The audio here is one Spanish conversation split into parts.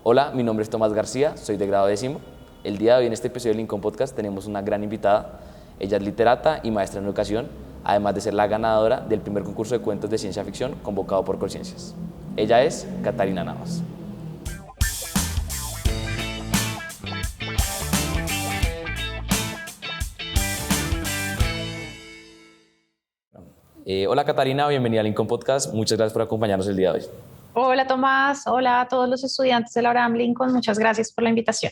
Hola, mi nombre es Tomás García, soy de grado décimo. El día de hoy en este episodio del Lincoln Podcast tenemos una gran invitada. Ella es literata y maestra en educación, además de ser la ganadora del primer concurso de cuentos de ciencia ficción convocado por Colciencias. Ella es Catarina Navas. Hola Catarina, bienvenida al Lincoln Podcast. Muchas gracias por acompañarnos el día de hoy. Hola Tomás, hola a todos los estudiantes del Abraham Lincoln, muchas gracias por la invitación.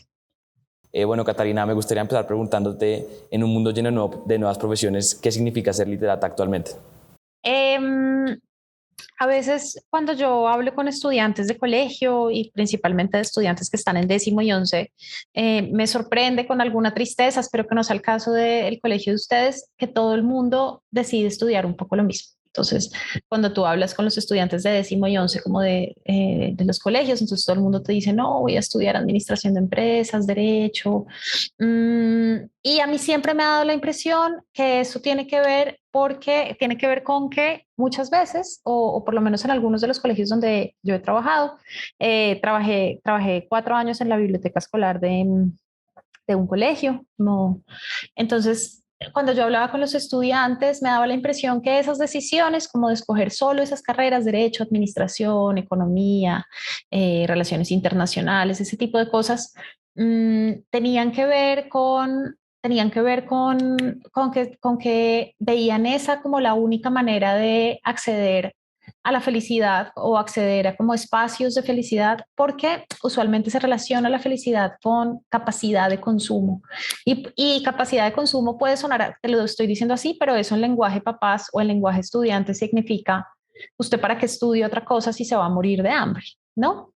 Bueno, Catarina, me gustaría empezar preguntándote, en un mundo lleno de nuevas profesiones, ¿qué significa ser literata actualmente? A veces cuando yo hablo con estudiantes de colegio y principalmente de estudiantes que están en décimo y once, me sorprende con alguna tristeza, espero que no sea el caso del colegio de ustedes, que todo el mundo decide estudiar un poco lo mismo. Entonces, cuando tú hablas con los estudiantes de décimo y once como de los colegios, entonces todo el mundo te dice, no, voy a estudiar administración de empresas, derecho. Y a mí siempre me ha dado la impresión que eso tiene que ver tiene que ver con que muchas veces, o por lo menos en algunos de los colegios donde yo he trabajado, trabajé 4 años en la biblioteca escolar de un colegio, no. Entonces, cuando yo hablaba con los estudiantes, me daba la impresión que esas decisiones, como de escoger solo esas carreras, derecho, administración, economía, relaciones internacionales, ese tipo de cosas, tenían que ver con que veían esa como la única manera de acceder a la felicidad o acceder a como espacios de felicidad, porque usualmente se relaciona la felicidad con capacidad de consumo. Y capacidad de consumo puede sonar, te lo estoy diciendo así, pero eso en lenguaje papás o en lenguaje estudiante significa, ¿usted para qué estudia otra cosa si se va a morir de hambre? ¿No?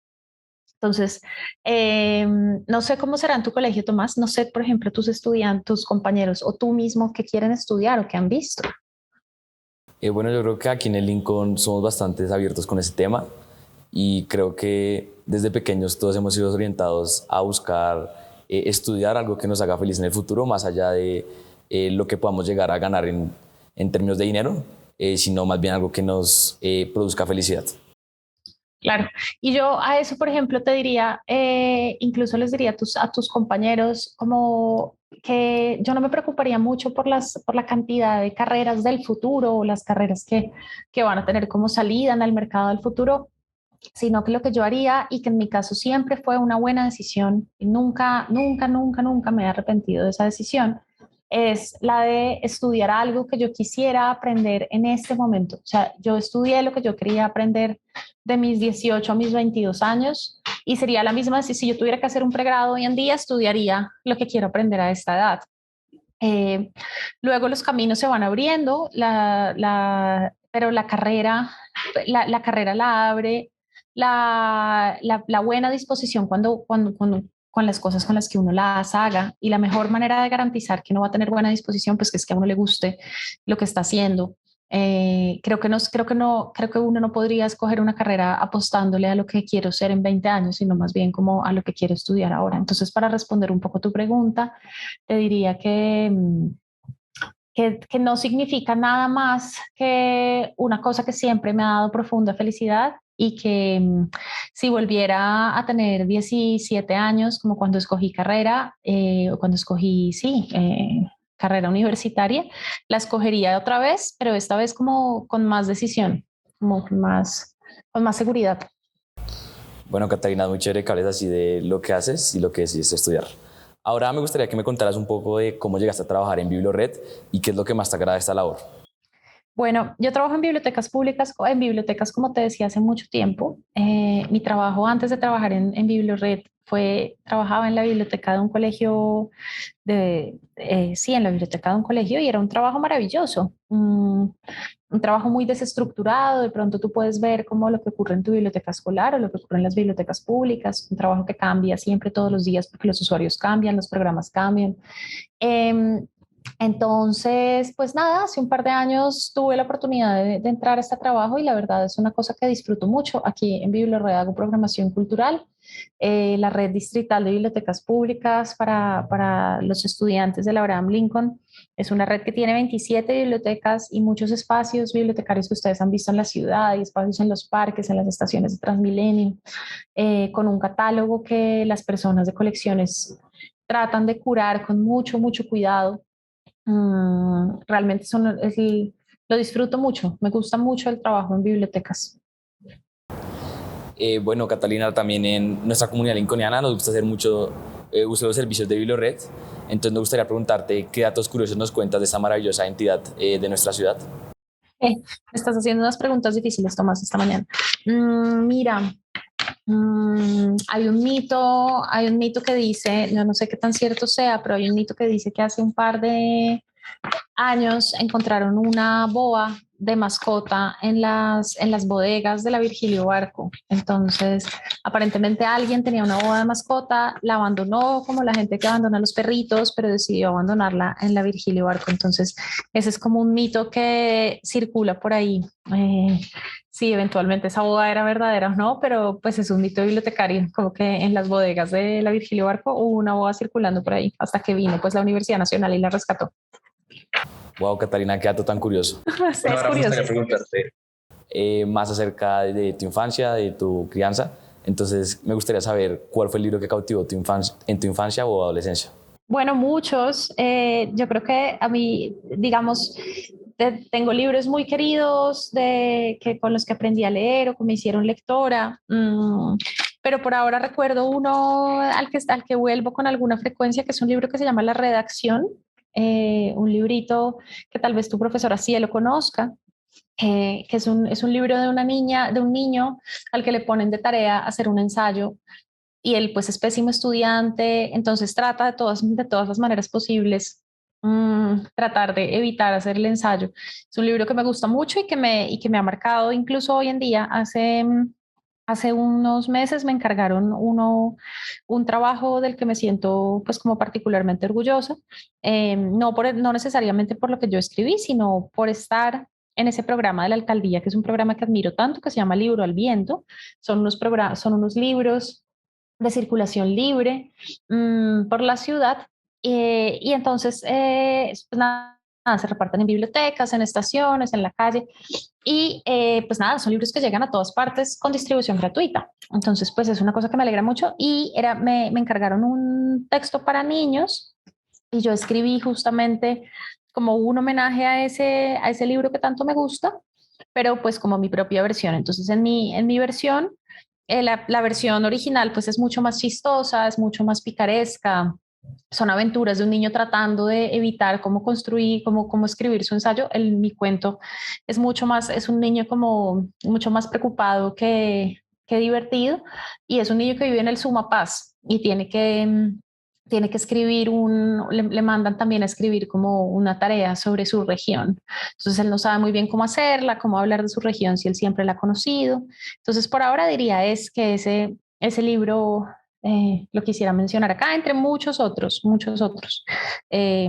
Entonces, no sé cómo será en tu colegio, Tomás. No sé, por ejemplo, tus estudiantes, tus compañeros o tú mismo que quieren estudiar o que han visto. Bueno, yo creo que aquí en el Lincoln somos bastante abiertos con ese tema y creo que desde pequeños todos hemos sido orientados a buscar estudiar algo que nos haga feliz en el futuro, más allá de lo que podamos llegar a ganar en términos de dinero, sino más bien algo que nos produzca felicidad. Claro. Y yo a eso, por ejemplo, te diría, incluso les diría a tus compañeros, como que yo no me preocuparía mucho por la cantidad de carreras del futuro o las carreras que van a tener como salida en el mercado del futuro, sino que lo que yo haría y que en mi caso siempre fue una buena decisión, y nunca me he arrepentido de esa decisión, es la de estudiar algo que yo quisiera aprender en este momento. O sea, yo estudié lo que yo quería aprender de mis 18 a mis 22 años y sería la misma si yo tuviera que hacer un pregrado hoy en día, estudiaría lo que quiero aprender a esta edad. Eh, Luego los caminos se van abriendo, pero la carrera la abre la buena disposición con las cosas con las que uno las haga, y la mejor manera de garantizar que uno va a tener buena disposición, pues que es que a uno le guste lo que está haciendo. Creo que uno no podría escoger una carrera apostándole a lo que quiero ser en 20 años, sino más bien como a lo que quiero estudiar ahora. Entonces, para responder un poco tu pregunta, te diría que no significa nada más que una cosa que siempre me ha dado profunda felicidad, y que si volviera a tener 17 años, como cuando escogí carrera, o cuando escogí, sí, carrera universitaria, la escogería otra vez, pero esta vez como con más decisión, como con más seguridad. Bueno, Catarina, muy chévere que hables así de lo que haces y lo que decides estudiar. Ahora me gustaría que me contaras un poco de cómo llegaste a trabajar en Bibliored y qué es lo que más te agrada de esta labor. Bueno, yo trabajo en bibliotecas públicas, en bibliotecas, como te decía, hace mucho tiempo. Mi trabajo antes de trabajar en Bibliored trabajaba en la biblioteca de un colegio, sí, en la biblioteca de un colegio, y era un trabajo maravilloso. Un trabajo muy desestructurado. De pronto tú puedes ver como lo que ocurre en tu biblioteca escolar o lo que ocurre en las bibliotecas públicas, un trabajo que cambia siempre todos los días porque los usuarios cambian, los programas cambian. Entonces, pues nada, hace un par de años tuve la oportunidad de entrar a este trabajo y la verdad es una cosa que disfruto mucho. Aquí en BibloRed hago programación cultural, la red distrital de bibliotecas públicas para los estudiantes de la Abraham Lincoln. Es una red que tiene 27 bibliotecas y muchos espacios bibliotecarios que ustedes han visto en la ciudad y espacios en los parques, en las estaciones de Transmilenio, con un catálogo que las personas de colecciones tratan de curar con mucho, mucho cuidado. Realmente lo disfruto mucho, me gusta mucho el trabajo en bibliotecas. Bueno, Catalina, también en nuestra comunidad lincolniana nos gusta hacer mucho uso de los servicios de BibloRed. Entonces me gustaría preguntarte qué datos curiosos nos cuentas de esta maravillosa entidad de nuestra ciudad. Me estás haciendo unas preguntas difíciles, Tomás, esta mañana. Mira, hay un mito que dice, yo no sé qué tan cierto sea, pero hay un mito que dice que hace un par de años encontraron una boa de mascota en las bodegas de la Virgilio Barco. Entonces, aparentemente alguien tenía una boa de mascota, la abandonó como la gente que abandona los perritos, pero decidió abandonarla en la Virgilio Barco. Entonces, ese es como un mito que circula por ahí. Sí, eventualmente esa boda era verdadera o no, pero pues es un mito bibliotecario, como que en las bodegas de la Virgilio Barco hubo una boda circulando por ahí hasta que vino pues la Universidad Nacional y la rescató. Wow, Catalina, qué dato tan curioso. Sí, bueno, es ahora curioso. Me gustaría preguntarte más acerca de tu infancia, de tu crianza. Entonces, me gustaría saber cuál fue el libro que cautivó en tu infancia o adolescencia. Bueno, muchos. Yo creo que a mí, digamos, tengo libros muy queridos con los que aprendí a leer o que me hicieron lectora. Pero por ahora recuerdo uno al que vuelvo con alguna frecuencia, que es un libro que se llama La Redacción, un librito que tal vez tu profesora sí lo conozca, que es un libro de una niña, de un niño al que le ponen de tarea hacer un ensayo y él pues es pésimo estudiante, entonces trata de todas las maneras posibles tratar de evitar hacer el ensayo. Es un libro que me gusta mucho y que me ha marcado incluso hoy en día. Hace unos meses me encargaron un trabajo del que me siento pues como particularmente orgullosa, no necesariamente por lo que yo escribí, sino por estar en ese programa de la alcaldía, que es un programa que admiro tanto, que se llama Libro al Viento. Son unos libros de circulación libre por la ciudad y entonces pues nada, se reparten en bibliotecas, en estaciones, en la calle y pues nada, son libros que llegan a todas partes con distribución gratuita. Entonces pues es una cosa que me alegra mucho y me encargaron un texto para niños y yo escribí justamente como un homenaje a ese libro que tanto me gusta, pero pues como mi propia versión. Entonces en mi versión la versión original pues es mucho más chistosa, es mucho más picaresca, son aventuras de un niño tratando de evitar cómo construir, cómo escribir su ensayo. Mi cuento es mucho más, es un niño como mucho más preocupado que divertido y es un niño que vive en el Sumapaz y tiene que escribir le mandan también a escribir como una tarea sobre su región. Entonces él no sabe muy bien cómo hacerla, cómo hablar de su región si él siempre la ha conocido. Entonces por ahora diría es que ese libro lo quisiera mencionar acá, entre muchos otros, muchos otros. Eh,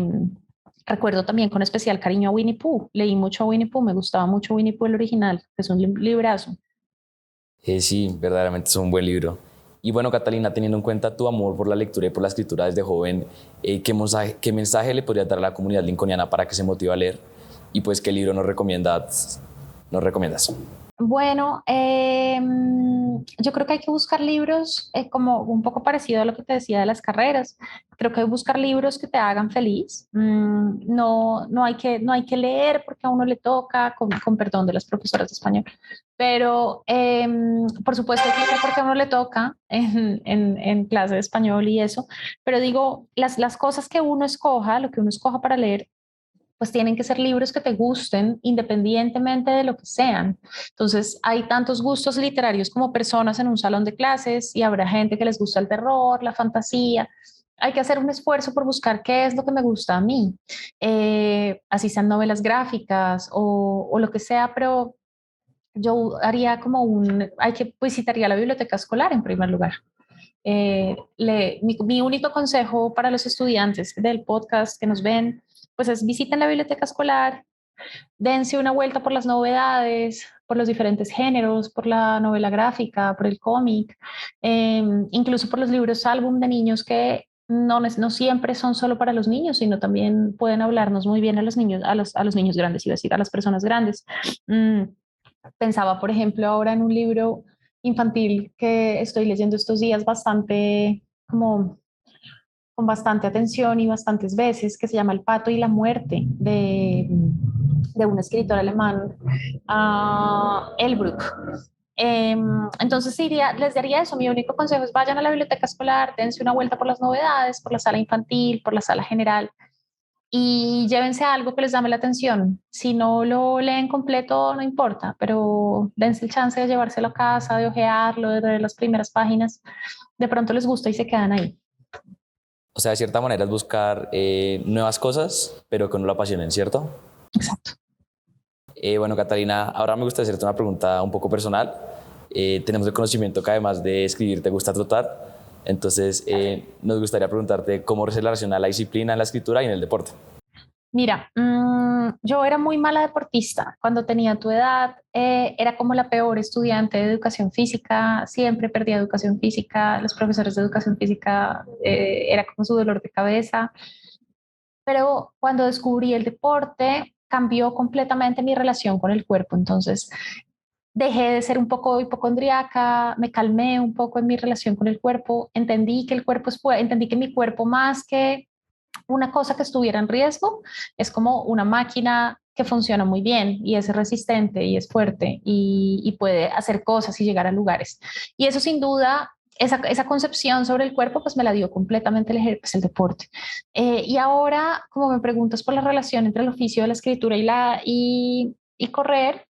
Recuerdo también con especial cariño a Winnie Pooh. Leí mucho a Winnie Pooh, me gustaba mucho Winnie Pooh el original, que es un librazo. Sí, verdaderamente es un buen libro. Y bueno, Catalina, teniendo en cuenta tu amor por la lectura y por la escritura desde joven, qué mensaje le podrías dar a la comunidad lincolniana para que se motive a leer? Y pues, ¿qué libro nos recomiendas? Bueno, yo creo que hay que buscar libros como un poco parecido a lo que te decía de las carreras. Creo que hay que buscar libros que te hagan feliz. No hay que leer porque a uno le toca, con perdón de las profesoras de español, pero por supuesto que leer porque a uno le toca en clase de español y eso, pero digo, las cosas que uno escoja, lo que uno escoja para leer, pues tienen que ser libros que te gusten independientemente de lo que sean. Entonces, hay tantos gustos literarios como personas en un salón de clases y habrá gente que les gusta el terror, la fantasía. Hay que hacer un esfuerzo por buscar qué es lo que me gusta a mí, así sean novelas gráficas o lo que sea, pero yo haría como visitaría la biblioteca escolar en primer lugar. Mi único consejo para los estudiantes del podcast que nos ven pues es visiten la biblioteca escolar, dense una vuelta por las novedades, por los diferentes géneros, por la novela gráfica, por el cómic, incluso por los libros álbum de niños que no siempre son solo para los niños, sino también pueden hablarnos muy bien a los niños, a los niños grandes, iba a decir, a las personas grandes. Pensaba, por ejemplo, ahora en un libro infantil que estoy leyendo estos días bastante como con bastante atención y bastantes veces, que se llama El pato y la muerte, de un escritor alemán, Elbruck. Entonces les daría eso. Mi único consejo es vayan a la biblioteca escolar, dense una vuelta por las novedades, por la sala infantil, por la sala general y llévense algo que les llame la atención. Si no lo leen completo, no importa, pero dense el chance de llevárselo a casa, de ojearlo, de leer las primeras páginas. De pronto les gusta y se quedan ahí. O sea, de cierta manera es buscar nuevas cosas, pero que no lo apasionen, ¿cierto? Exacto. Bueno, Catalina, ahora me gustaría hacerte una pregunta un poco personal. Tenemos el conocimiento que además de escribir te gusta trotar. Entonces, nos gustaría preguntarte cómo se relaciona la disciplina en la escritura y en el deporte. Mira, yo era muy mala deportista. Cuando tenía tu edad, era como la peor estudiante de educación física. Siempre perdía educación física. Los profesores de educación física era como su dolor de cabeza. Pero cuando descubrí el deporte, cambió completamente mi relación con el cuerpo. Entonces, dejé de ser un poco hipocondriaca, me calmé un poco en mi relación con el cuerpo, entendí que el cuerpo entendí que mi cuerpo más que una cosa que estuviera en riesgo, es como una máquina que funciona muy bien y es resistente y es fuerte y puede hacer cosas y llegar a lugares. Y eso sin duda, esa concepción sobre el cuerpo, pues me la dio completamente el deporte. Y ahora, como me preguntas por la relación entre el oficio de la escritura y correr,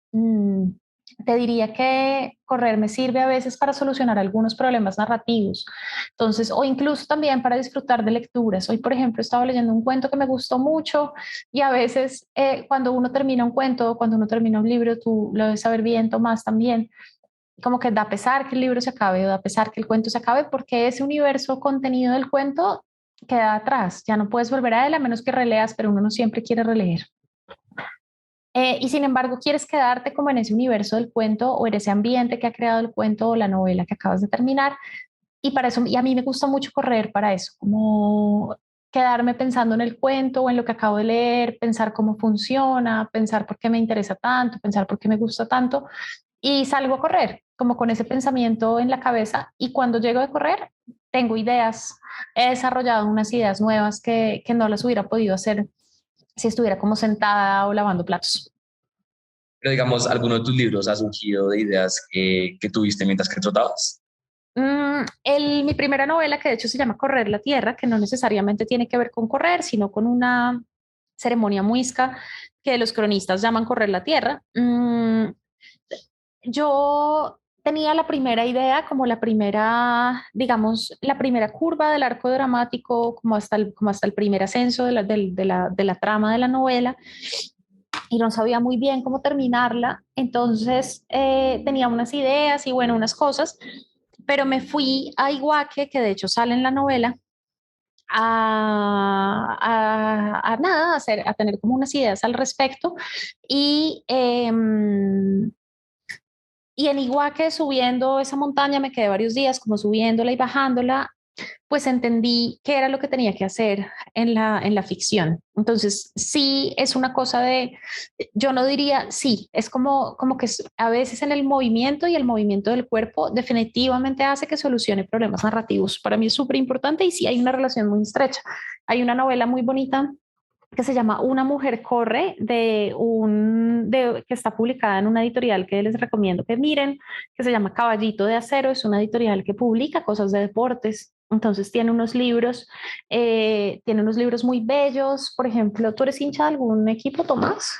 te diría que correr me sirve a veces para solucionar algunos problemas narrativos. Entonces, o incluso también para disfrutar de lecturas. Hoy, por ejemplo, estaba leyendo un cuento que me gustó mucho y a veces cuando uno termina un cuento, cuando uno termina un libro, tú lo debes saber bien, Tomás, también, como que da pesar que el libro se acabe o da pesar que el cuento se acabe porque ese universo contenido del cuento queda atrás. Ya no puedes volver a él a menos que releas, pero uno no siempre quiere releer. Y sin embargo, quieres quedarte como en ese universo del cuento o en ese ambiente que ha creado el cuento o la novela que acabas de terminar. Y para eso, y a mí me gusta mucho correr para eso, como quedarme pensando en el cuento o en lo que acabo de leer, pensar cómo funciona, pensar por qué me interesa tanto, pensar por qué me gusta tanto. Y salgo a correr, como con ese pensamiento en la cabeza. Y cuando llego de correr, tengo ideas, he desarrollado unas ideas nuevas que no las hubiera podido hacer si estuviera como sentada o lavando platos. Pero digamos, ¿alguno de tus libros ha surgido de ideas que tuviste mientras que trotabas? Mi primera novela, que de hecho se llama Correr la Tierra, que no necesariamente tiene que ver con correr, sino con una ceremonia muisca que los cronistas llaman Correr la Tierra. Yo tenía la primera idea, como la primera, digamos, la primera curva del arco dramático, como hasta el primer ascenso de la trama de la novela, y no sabía muy bien cómo terminarla. Entonces tenía unas ideas y bueno, unas cosas, pero me fui a Iguaque, que de hecho sale en la novela, a nada, a tener como unas ideas al respecto. Y, y en Iguaque, subiendo esa montaña, me quedé varios días como subiéndola y bajándola, pues entendí qué era lo que tenía que hacer en la ficción. Entonces, sí, es una cosa de, yo no diría sí, es como que a veces en el movimiento y el movimiento del cuerpo definitivamente hace que solucione problemas narrativos. Para mí es súper importante y sí hay una relación muy estrecha. Hay una novela muy bonita que se llama Una mujer corre, que está publicada en una editorial que les recomiendo que miren, que se llama Caballito de Acero. Es una editorial que publica cosas de deportes. Entonces tiene unos libros muy bellos. Por ejemplo, ¿tú eres hincha de algún equipo, Tomás?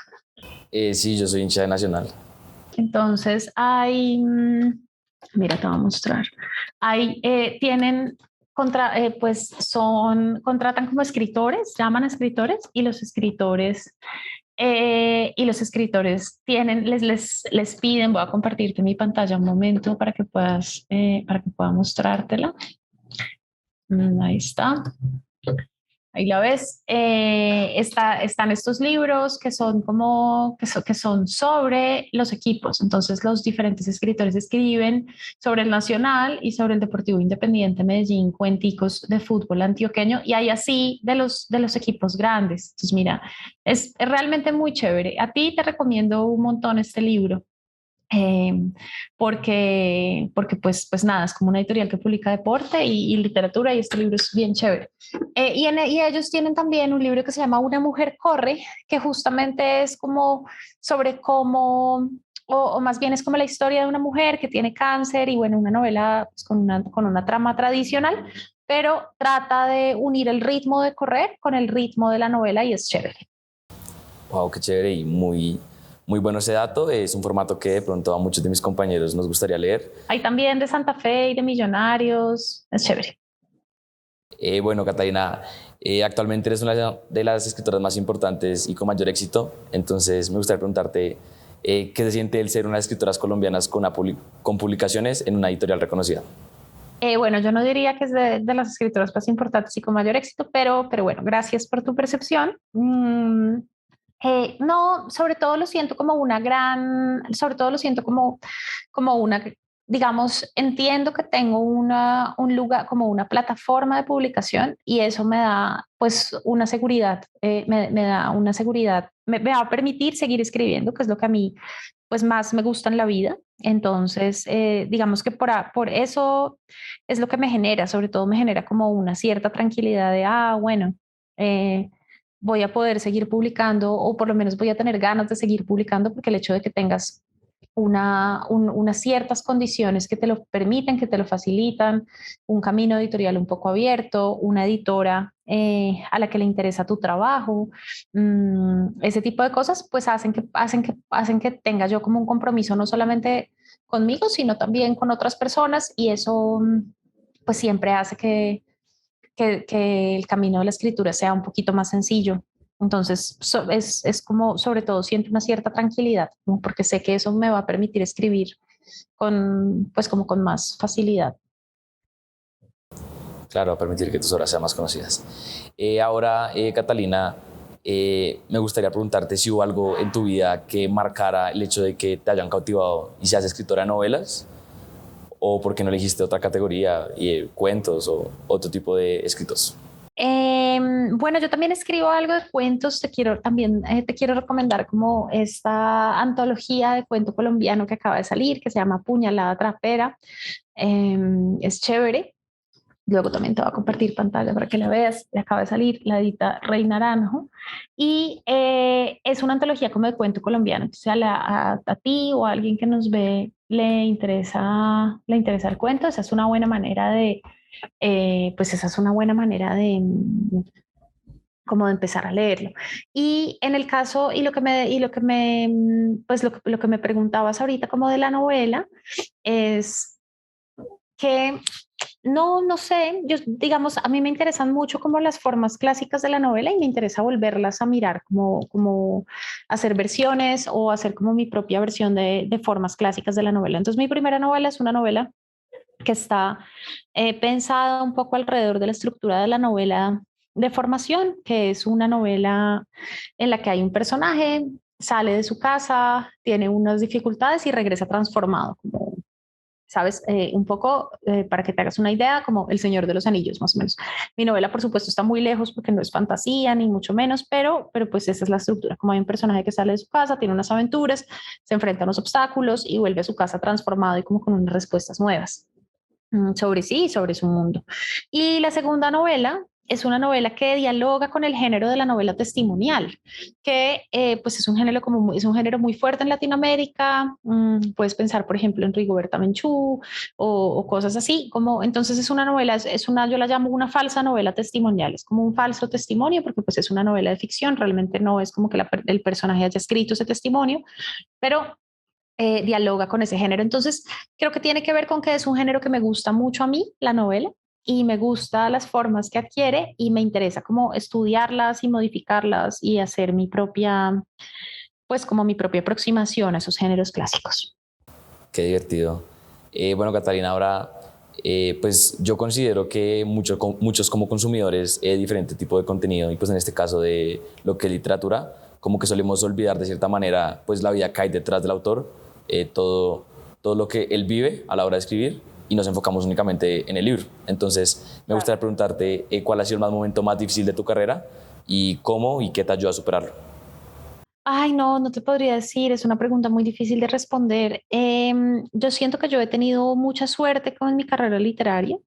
Sí, yo soy hincha de Nacional. Entonces mira, te voy a mostrar. Tienen pues contratan como escritores, llaman a escritores y los escritores les piden, voy a compartirte mi pantalla un momento para que pueda mostrártela. Ahí está. ahí la ves. Están estos libros que son como, que son sobre los equipos. Entonces los diferentes escritores escriben sobre el Nacional y sobre el Deportivo Independiente Medellín, cuenticos de fútbol antioqueño y hay así de los equipos grandes. Entonces mira, es realmente muy chévere. A ti te recomiendo un montón este libro. eh, porque pues nada, es como una editorial que publica deporte y literatura y este libro es bien chévere. Y ellos tienen también un libro que se llama Una mujer corre, que justamente es como sobre cómo, o más bien es como la historia de una mujer que tiene cáncer y bueno, una novela pues, con una trama tradicional, pero trata de unir el ritmo de correr con el ritmo de la novela y es chévere. Wow, qué chévere y muy bueno ese dato. Es un formato que de pronto a muchos de mis compañeros nos gustaría leer. Hay también de Santa Fe y de Millonarios, es chévere. Bueno, Catalina, actualmente eres una de las escritoras más importantes y con mayor éxito, entonces me gustaría preguntarte qué se siente el ser una de las escritoras colombianas con publicaciones en una editorial reconocida. Bueno, yo no diría que es de las escritoras más importantes y con mayor éxito, pero bueno, gracias por tu percepción. No, sobre todo lo siento como una gran, sobre todo lo siento como una, digamos, entiendo que tengo un lugar, como una plataforma de publicación y eso me da pues una seguridad, me da una seguridad, me va a permitir seguir escribiendo, que es lo que a mí pues más me gusta en la vida. Entonces, digamos que por eso es lo que me genera, sobre todo me genera como una cierta tranquilidad de, bueno, eh, voy a poder seguir publicando o por lo menos voy a tener ganas de seguir publicando porque el hecho de que tengas unas ciertas condiciones que te lo permiten, que te lo facilitan, un camino editorial un poco abierto, una editora a la que le interesa tu trabajo, ese tipo de cosas, pues hacen que tenga yo como un compromiso no solamente conmigo, sino también con otras personas y eso pues siempre hace que el camino de la escritura sea un poquito más sencillo. Entonces, es como, sobre todo, siento una cierta tranquilidad, ¿no? Porque sé que eso me va a permitir escribir pues como con más facilidad. Claro, a permitir que tus obras sean más conocidas. Ahora, Catalina, me gustaría preguntarte si hubo algo en tu vida que marcara el hecho de que te hayan cautivado y seas escritora de novelas, o por qué no elegiste otra categoría, cuentos o otro tipo de escritos. Bueno, yo también escribo algo de cuentos. Te quiero recomendar como esta antología de cuento colombiano que acaba de salir, que se llama Puñalada Trapera. Es chévere. Luego también te voy a compartir pantalla para que la veas. Acaba de salir, la edita Rey Naranjo. Y es una antología como de cuento colombiano. O sea, a ti o a alguien que nos ve le interesa el cuento. Esa es una buena manera pues esa es una buena manera como de empezar a leerlo. Y en el caso, pues lo que me preguntabas ahorita como de la novela, es que no sé, yo digamos, a mí me interesan mucho como las formas clásicas de la novela y me interesa volverlas a mirar, como hacer versiones o hacer como mi propia versión de formas clásicas de la novela. Entonces mi primera novela es una novela que está pensada un poco alrededor de la estructura de la novela de formación, que es una novela en la que hay un personaje, sale de su casa, tiene unas dificultades y regresa transformado, como ¿sabes? Un poco para que te hagas una idea, como El Señor de los Anillos, más o menos. Mi novela, por supuesto, está muy lejos porque no es fantasía, ni mucho menos, pero pues esa es la estructura. Como hay un personaje que sale de su casa, tiene unas aventuras, se enfrenta a unos obstáculos y vuelve a su casa transformado y como con unas respuestas nuevas sobre sí y sobre su mundo. Y la segunda novela es una novela que dialoga con el género de la novela testimonial, que pues es un género muy fuerte en Latinoamérica. Puedes pensar, por ejemplo, en Rigoberta Menchú o cosas así. Como entonces es una novela, yo la llamo una falsa novela testimonial. Es como un falso testimonio porque pues es una novela de ficción. Realmente no es como que el personaje haya escrito ese testimonio, pero dialoga con ese género. Entonces, creo que tiene que ver con que es un género que me gusta mucho a mí, la novela, y me gusta las formas que adquiere y me interesa como estudiarlas y modificarlas y hacer pues como mi propia aproximación a esos géneros clásicos. Qué divertido. Bueno, Catalina, ahora pues yo considero que muchos como consumidores de diferente tipo de contenido, y pues en este caso de lo que es literatura, como que solemos olvidar de cierta manera pues la vida que hay detrás del autor, todo lo que él vive a la hora de escribir, y nos enfocamos únicamente en el libro. Entonces me gustaría preguntarte cuál ha sido el momento más difícil de tu carrera y cómo y qué te ayudó a superarlo. Ay, no, no te podría decir, es una pregunta muy difícil de responder. Yo siento que yo he tenido mucha suerte con mi carrera literaria,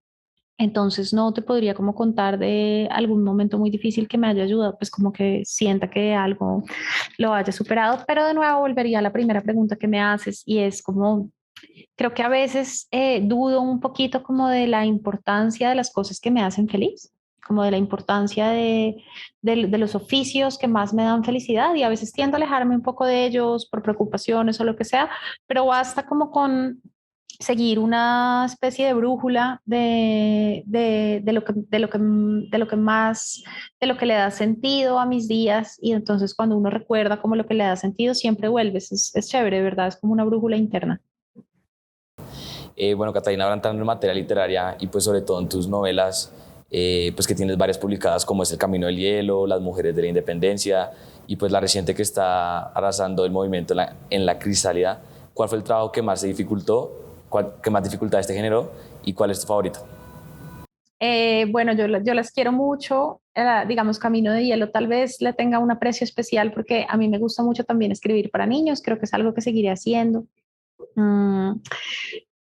entonces no te podría como contar de algún momento muy difícil que me haya ayudado, pues como que sienta que algo lo haya superado, pero de nuevo volvería a la primera pregunta que me haces y es como, creo que a veces dudo un poquito como de la importancia de las cosas que me hacen feliz, como de la importancia de los oficios que más me dan felicidad y a veces tiendo a alejarme un poco de ellos por preocupaciones o lo que sea, pero basta como con seguir una especie de brújula de lo que más, de lo que le da sentido a mis días y entonces cuando uno recuerda como lo que le da sentido siempre vuelves, es chévere, ¿verdad? Es como una brújula interna. Bueno, Catalina, ahora entrando en materia literaria y pues sobre todo en tus novelas, pues que tienes varias publicadas como es El Camino del Hielo, Las Mujeres de la Independencia y pues la reciente que está arrasando el movimiento en la Crisálida. ¿Cuál fue el trabajo que más se dificultó? ¿Qué más dificultades te generó? ¿Y cuál es tu favorito? Bueno, yo las quiero mucho. Digamos, Camino de Hielo tal vez le tenga un aprecio especial porque a mí me gusta mucho también escribir para niños. Creo que es algo que seguiré haciendo. Mm,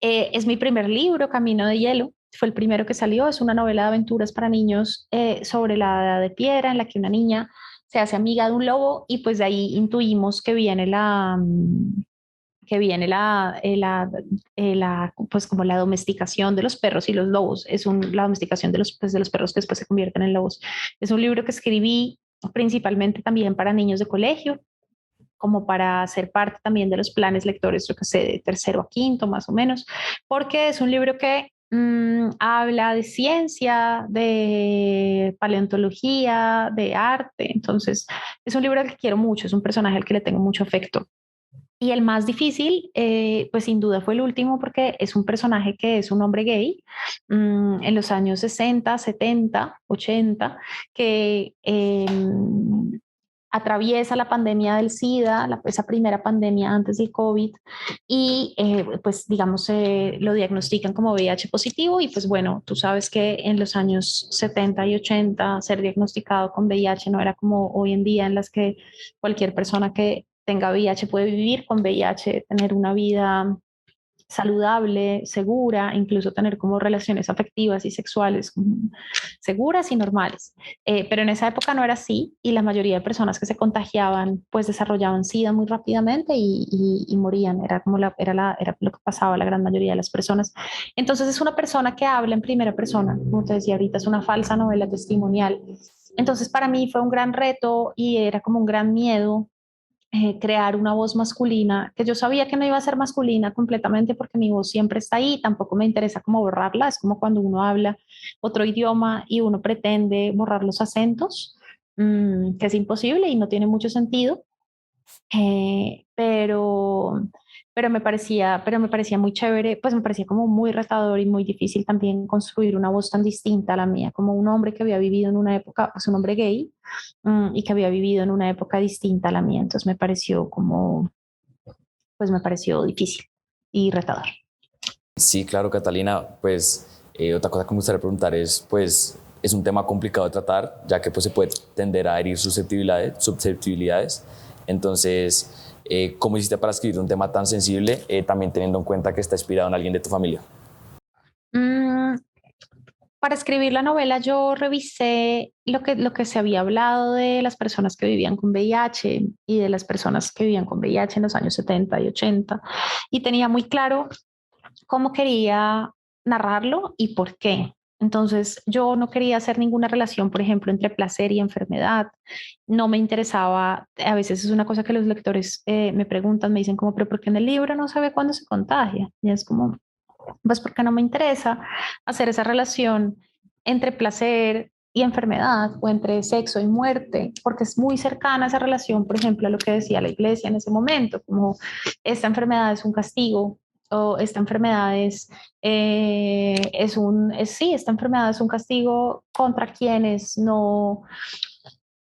es mi primer libro, Camino de Hielo. Fue el primero que salió. Es una novela de aventuras para niños sobre la edad de piedra en la que una niña se hace amiga de un lobo y pues de ahí intuimos que viene pues como la domesticación de los perros y los lobos, la domesticación de pues de los perros que después se convierten en lobos. Es un libro que escribí principalmente también para niños de colegio, como para ser parte también de los planes lectores, yo que sé, de tercero a quinto más o menos, porque es un libro que habla de ciencia, de paleontología, de arte, entonces es un libro al que quiero mucho, es un personaje al que le tengo mucho afecto. Y el más difícil, pues sin duda fue el último porque es un personaje que es un hombre gay en los años 60, 70, 80, que atraviesa la pandemia del SIDA, esa primera pandemia antes del COVID, y pues digamos lo diagnostican como VIH positivo y pues bueno, tú sabes que en los años 70 y 80 ser diagnosticado con VIH no era como hoy en día en las que cualquier persona que tenga VIH puede vivir con VIH, tener una vida saludable, segura, incluso tener como relaciones afectivas y sexuales seguras y normales. Pero en esa época no era así y la mayoría de personas que se contagiaban pues desarrollaban SIDA muy rápidamente y morían. Era como era lo que pasaba a la gran mayoría de las personas. Entonces es una persona que habla en primera persona, como te decía ahorita, es una falsa novela testimonial. Entonces para mí fue un gran reto y era como un gran miedo crear una voz masculina, que yo sabía que no iba a ser masculina completamente porque mi voz siempre está ahí, tampoco me interesa como borrarla, es como cuando uno habla otro idioma y uno pretende borrar los acentos, que es imposible y no tiene mucho sentido, eh, pero, pero me parecía muy chévere, pues me parecía como muy retador y muy difícil también construir una voz tan distinta a la mía, como un hombre que había vivido en una época, pues un hombre gay, y que había vivido en una época distinta a la mía, entonces me pareció como, pues me pareció difícil y retador. Sí, claro, Catalina, pues otra cosa que me gustaría preguntar es, pues, es un tema complicado de tratar, ya que pues, se puede tender a herir susceptibilidades. Entonces, ¿cómo hiciste para escribir un tema tan sensible, también teniendo en cuenta que está inspirado en alguien de tu familia? Mm, para escribir la novela yo revisé lo que se había hablado de las personas que vivían con VIH y de las personas que vivían con VIH en los años 70 y 80 y tenía muy claro cómo quería narrarlo y por qué. Entonces, yo no quería hacer ninguna relación, por ejemplo, entre placer y enfermedad. No me interesaba, a veces es una cosa que los lectores me preguntan, me dicen como, pero ¿por qué en el libro no se ve cuándo se contagia? Y es como, pues porque no me interesa hacer esa relación entre placer y enfermedad o entre sexo y muerte, porque es muy cercana esa relación, por ejemplo, a lo que decía la iglesia en ese momento, como esta enfermedad es un castigo o esta enfermedad sí, esta enfermedad es un castigo contra quienes no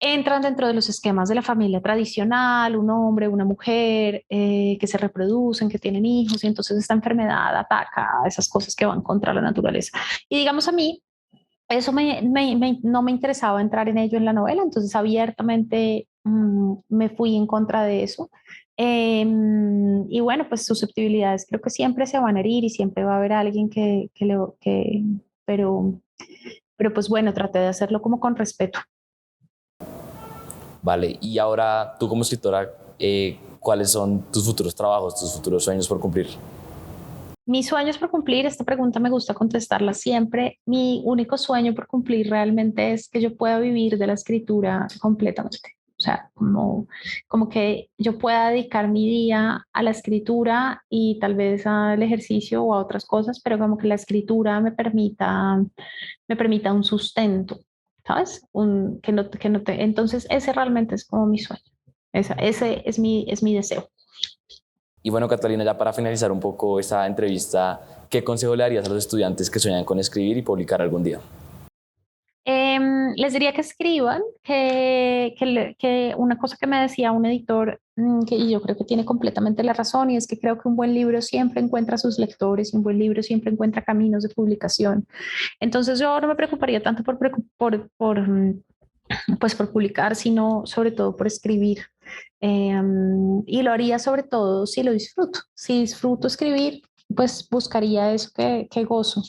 entran dentro de los esquemas de la familia tradicional, un hombre, una mujer, que se reproducen, que tienen hijos, y entonces esta enfermedad ataca a esas cosas que van contra la naturaleza. Y digamos a mí, eso no me interesaba entrar en ello en la novela, entonces abiertamente me fui en contra de eso. Y bueno, pues susceptibilidades creo que siempre se van a herir y siempre va a haber alguien pero, pero pues bueno, traté de hacerlo como con respeto. Vale, y ahora tú como escritora, ¿cuáles son tus futuros trabajos, tus futuros sueños por cumplir? Mis sueños por cumplir, esta pregunta me gusta contestarla siempre. Mi único sueño por cumplir realmente es que yo pueda vivir de la escritura completamente. O sea, como que yo pueda dedicar mi día a la escritura y tal vez al ejercicio o a otras cosas, pero como que la escritura me permita un sustento, ¿sabes? Entonces, ese realmente es como mi sueño. Ese es mi deseo. Y bueno, Catalina, ya para finalizar un poco esta entrevista, ¿qué consejo le darías a los estudiantes que sueñan con escribir y publicar algún día? Les diría que escriban, que una cosa que me decía un editor, y yo creo que tiene completamente la razón, y es que creo que un buen libro siempre encuentra a sus lectores y un buen libro siempre encuentra caminos de publicación. Entonces yo no me preocuparía tanto pues por publicar, sino sobre todo por escribir. Y lo haría sobre todo si lo disfruto. Si disfruto escribir, pues buscaría eso que gozo.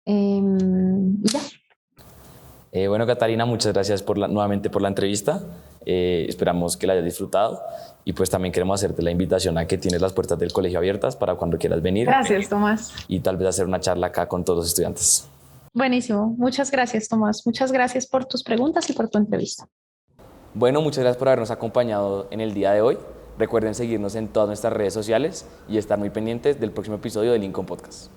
Y ya. Bueno, Catalina, muchas gracias nuevamente por la entrevista. Esperamos que la hayas disfrutado y pues también queremos hacerte la invitación a que tienes las puertas del colegio abiertas para cuando quieras venir. Gracias, Tomás. Y tal vez hacer una charla acá con todos los estudiantes. Buenísimo. Muchas gracias, Tomás. Muchas gracias por tus preguntas y por tu entrevista. Bueno, muchas gracias por habernos acompañado en el día de hoy. Recuerden seguirnos en todas nuestras redes sociales y estar muy pendientes del próximo episodio de Lincoln Podcast.